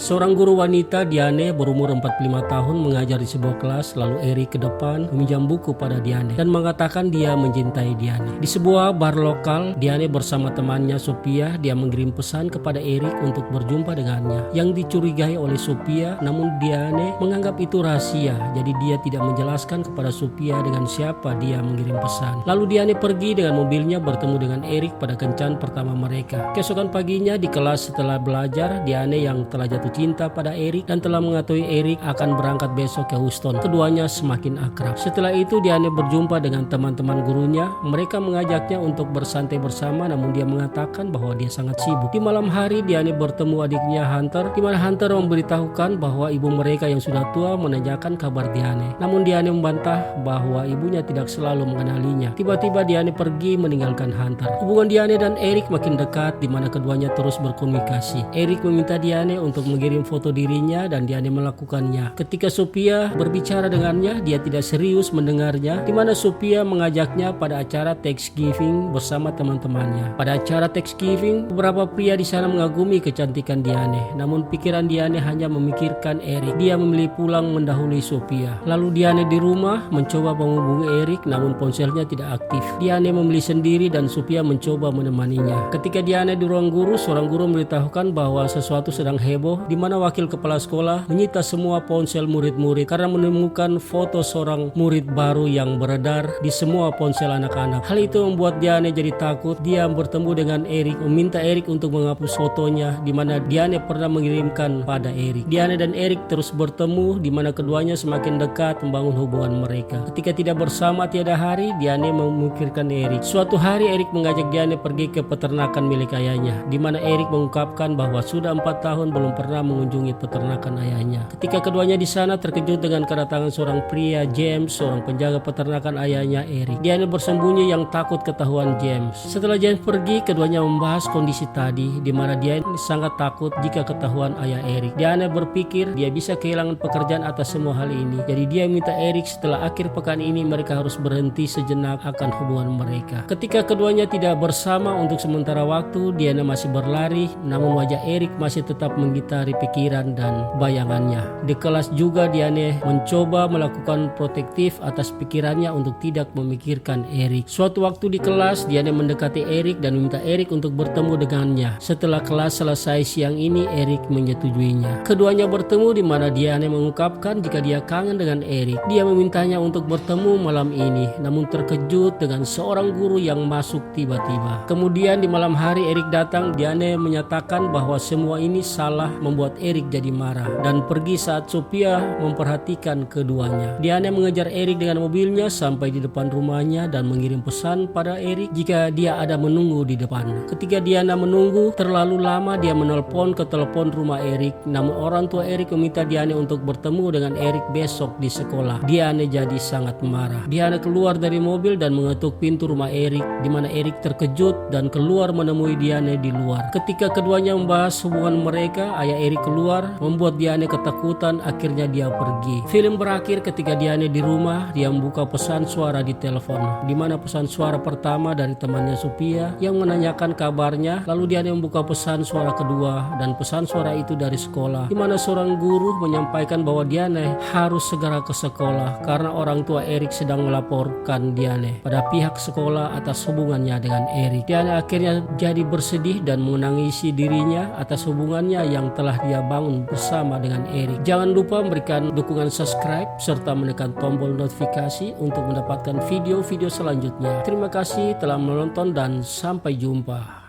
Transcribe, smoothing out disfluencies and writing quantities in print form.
Seorang guru wanita, Diane, berumur 45 tahun mengajar di sebuah kelas, lalu Eric ke depan meminjam buku pada Diane dan mengatakan dia mencintai Diane. Di sebuah bar lokal, Diane bersama temannya Sophia, dia mengirim pesan kepada Eric untuk berjumpa dengannya. Yang dicurigai oleh Sophia, namun Diane menganggap itu rahasia, jadi dia tidak menjelaskan kepada Sophia dengan siapa dia mengirim pesan. Lalu Diane pergi dengan mobilnya bertemu dengan Eric pada kencan pertama mereka. Keesokan paginya di kelas setelah belajar, Diane yang telah jatuh cinta pada Eric dan telah mengetahui Eric akan berangkat besok ke Houston. Keduanya semakin akrab. Setelah itu Diane berjumpa dengan teman-teman gurunya. Mereka mengajaknya untuk bersantai bersama, namun dia mengatakan bahwa dia sangat sibuk. Di malam hari Diane bertemu adiknya Hunter, di mana Hunter memberitahukan bahwa ibu mereka yang sudah tua menanyakan kabar Diane. Namun Diane membantah bahwa ibunya tidak selalu mengenalinya. Tiba-tiba Diane pergi meninggalkan Hunter. Hubungan Diane dan Eric makin dekat, di mana keduanya terus berkomunikasi. Eric meminta Diane untuk mengirim foto dirinya dan Diane melakukannya. Ketika Sophia berbicara dengannya, dia tidak serius mendengarnya, di mana Sophia mengajaknya pada acara Thanksgiving bersama teman-temannya. Pada acara Thanksgiving, beberapa pria di sana mengagumi kecantikan Diane, namun pikiran Diane hanya memikirkan Eric. Dia memilih pulang mendahului Sophia. Lalu Diane di rumah mencoba menghubungi Eric, namun ponselnya tidak aktif. Diane memilih sendiri dan Sophia mencoba menemaninya. Ketika Diane di ruang guru, seorang guru memberitahukan bahwa sesuatu sedang heboh, di mana wakil kepala sekolah menyita semua ponsel murid-murid karena menemukan foto seorang murid baru yang beredar di semua ponsel anak-anak. Hal itu membuat Diane jadi takut. Dia bertemu dengan Eric, meminta Eric untuk menghapus fotonya, di mana Diane pernah mengirimkan pada Eric. Diane dan Eric terus bertemu, di mana keduanya semakin dekat membangun hubungan mereka. Ketika tidak bersama tiada hari, Diane memikirkan Eric. Suatu hari Eric mengajak Diane pergi ke peternakan milik ayahnya, di mana Eric mengungkapkan bahwa sudah 4 tahun belum pernah mengunjungi peternakan ayahnya. Ketika keduanya di sana terkejut dengan kedatangan seorang pria, James, seorang penjaga peternakan ayahnya Eric. Diane bersembunyi yang takut ketahuan James. Setelah James pergi, keduanya membahas kondisi tadi, di mana Diane sangat takut jika ketahuan ayah Eric. Diane berpikir dia bisa kehilangan pekerjaan atas semua hal ini. Jadi dia minta Eric setelah akhir pekan ini mereka harus berhenti sejenak akan hubungan mereka. Ketika keduanya tidak bersama untuk sementara waktu, Diane masih berlari, namun wajah Eric masih tetap menggitari pikiran dan bayangannya. Di kelas juga Diane mencoba melakukan protektif atas pikirannya untuk tidak memikirkan Eric. Suatu waktu di kelas, Diane mendekati Eric dan meminta Eric untuk bertemu dengannya. Setelah kelas selesai siang ini, Eric menyetujuinya. Keduanya bertemu, di mana Diane mengungkapkan jika dia kangen dengan Eric. Dia memintanya untuk bertemu malam ini, namun terkejut dengan seorang guru yang masuk tiba-tiba. Kemudian di malam hari Eric datang. Diane menyatakan bahwa semua ini salah, membuat Eric jadi marah dan pergi saat Sophia memperhatikan keduanya. Diane mengejar Eric dengan mobilnya sampai di depan rumahnya dan mengirim pesan pada Eric jika dia ada menunggu di depan. Ketika Diane menunggu terlalu lama, dia menelpon ke telepon rumah Eric, namun orang tua Eric meminta Diane untuk bertemu dengan Eric besok di sekolah. Diane jadi sangat marah. Diane keluar dari mobil dan mengetuk pintu rumah Eric, di mana Eric terkejut dan keluar menemui Diane di luar. Ketika keduanya membahas hubungan mereka, ayah Eric keluar, membuat Diane ketakutan. Akhirnya dia pergi. Film berakhir ketika Diane di rumah. Dia membuka pesan suara di telepon, di mana pesan suara pertama dari temannya Sophia yang menanyakan kabarnya. Lalu Diane membuka pesan suara kedua, dan pesan suara itu dari sekolah, di mana seorang guru menyampaikan bahwa Diane harus segera ke sekolah karena orang tua Eric sedang melaporkan Diane pada pihak sekolah atas hubungannya dengan Eric. Diane akhirnya jadi bersedih dan menangisi dirinya atas hubungannya yang telah dia bangun bersama dengan Eric. Jangan lupa memberikan dukungan subscribe serta menekan tombol notifikasi untuk mendapatkan video-video selanjutnya. Terima kasih telah menonton dan sampai jumpa.